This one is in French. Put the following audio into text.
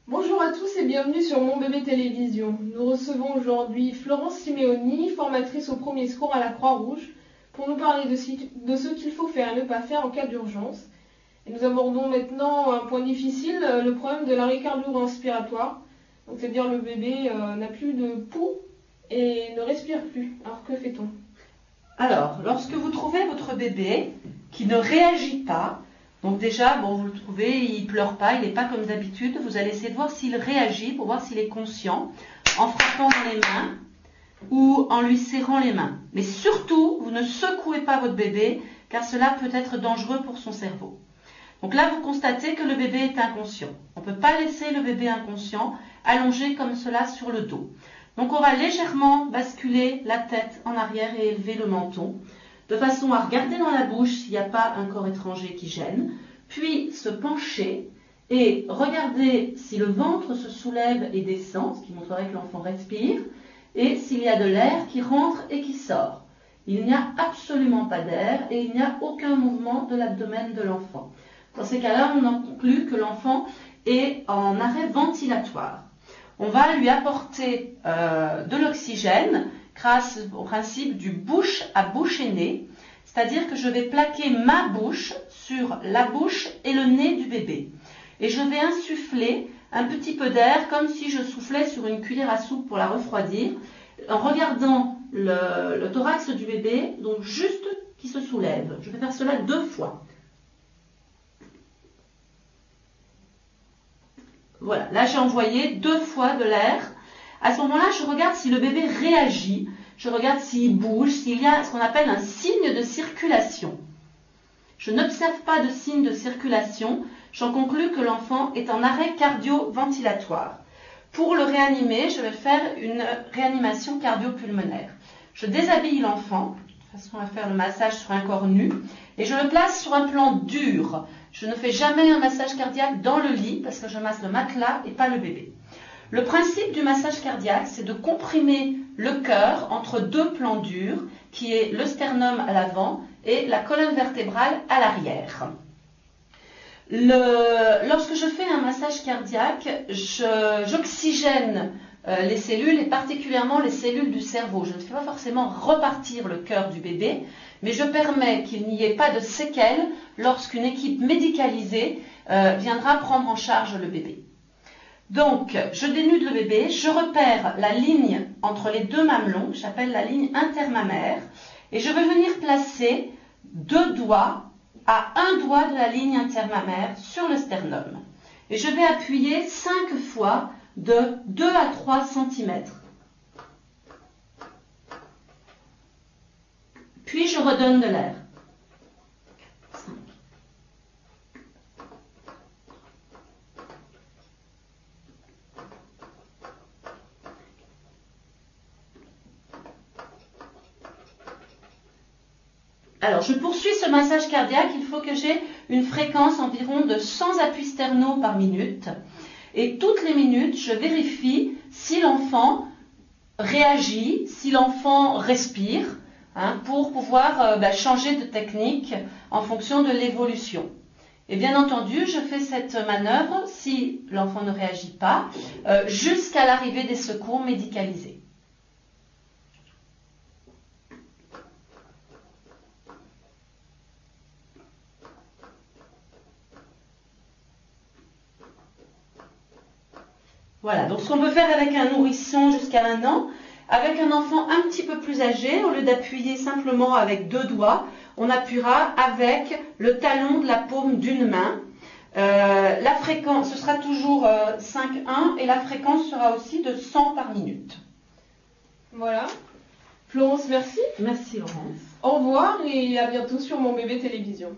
Bonjour à tous et bienvenue sur Mon Bébé Télévision. Nous recevons aujourd'hui Florence Simeoni, formatrice au premier secours à la Croix-Rouge, pour nous parler de ce qu'il faut faire et ne pas faire en cas d'urgence. Et nous abordons maintenant un point difficile, le problème de l'arrêt cardio-respiratoire. C'est-à-dire le bébé n'a plus de pouls et ne respire plus. Alors que fait-on? Alors, lorsque vous trouvez votre bébé qui ne réagit pas, donc déjà, vous le trouvez, il ne pleure pas, il n'est pas comme d'habitude, vous allez essayer de voir s'il réagit, pour voir s'il est conscient, en frappant dans les mains ou en lui serrant les mains. Mais surtout, vous ne secouez pas votre bébé, car cela peut être dangereux pour son cerveau. Donc là, vous constatez que le bébé est inconscient. On ne peut pas laisser le bébé inconscient allongé comme cela sur le dos. Donc on va légèrement basculer la tête en arrière et élever le menton, de façon à regarder dans la bouche s'il n'y a pas un corps étranger qui gêne, puis se pencher et regarder si le ventre se soulève et descend, ce qui montrerait que l'enfant respire, et s'il y a de l'air qui rentre et qui sort. Il n'y a absolument pas d'air et il n'y a aucun mouvement de l'abdomen de l'enfant. Dans ces cas-là, on en conclut que l'enfant est en arrêt ventilatoire. On va lui apporter de l'oxygène grâce au principe du bouche à bouche et nez, c'est-à-dire que je vais plaquer ma bouche sur la bouche et le nez du bébé. Et je vais insuffler un petit peu d'air comme si je soufflais sur une cuillère à soupe pour la refroidir, en regardant le thorax du bébé, donc juste qui se soulève. Je vais faire cela 2 fois. Voilà, là j'ai envoyé 2 fois de l'air. À ce moment-là, je regarde si le bébé réagit, je regarde s'il bouge, s'il y a ce qu'on appelle un signe de circulation. Je n'observe pas de signe de circulation, j'en conclus que l'enfant est en arrêt cardio-ventilatoire. Pour le réanimer, je vais faire une réanimation cardio-pulmonaire. Je déshabille l'enfant, de façon à faire le massage sur un corps nu, et je le place sur un plan dur. Je ne fais jamais un massage cardiaque dans le lit, parce que je masse le matelas et pas le bébé. Le principe du massage cardiaque, c'est de comprimer le cœur entre 2 plans durs, qui est le sternum à l'avant et la colonne vertébrale à l'arrière. Lorsque je fais un massage cardiaque, j'oxygène les cellules et particulièrement les cellules du cerveau. Je ne fais pas forcément repartir le cœur du bébé, mais je permets qu'il n'y ait pas de séquelles lorsqu'une équipe médicalisée viendra prendre en charge le bébé. Donc, je dénude le bébé, je repère la ligne entre les 2 mamelons, j'appelle la ligne intermammaire, et je vais venir placer 2 doigts à 1 doigt de la ligne intermammaire sur le sternum. Et je vais appuyer 5 fois de 2 à 3 cm. Puis je redonne de l'air. 5. Alors, je poursuis ce massage cardiaque. Il faut que j'ai une fréquence environ de 100 appuis sternaux par minute. Et toutes les minutes, je vérifie si l'enfant réagit, si l'enfant respire, pour pouvoir changer de technique en fonction de l'évolution. Et bien entendu, je fais cette manœuvre, si l'enfant ne réagit pas, jusqu'à l'arrivée des secours médicalisés. Voilà, donc ce qu'on peut faire avec un nourrisson jusqu'à 1 an, avec un enfant un petit peu plus âgé, au lieu d'appuyer simplement avec 2 doigts, on appuiera avec le talon de la paume d'une main. La fréquence, ce sera toujours 5-1 et la fréquence sera aussi de 100 par minute. Voilà. Florence, merci. Merci Laurence. Au revoir et à bientôt sur Mon Bébé Télévision.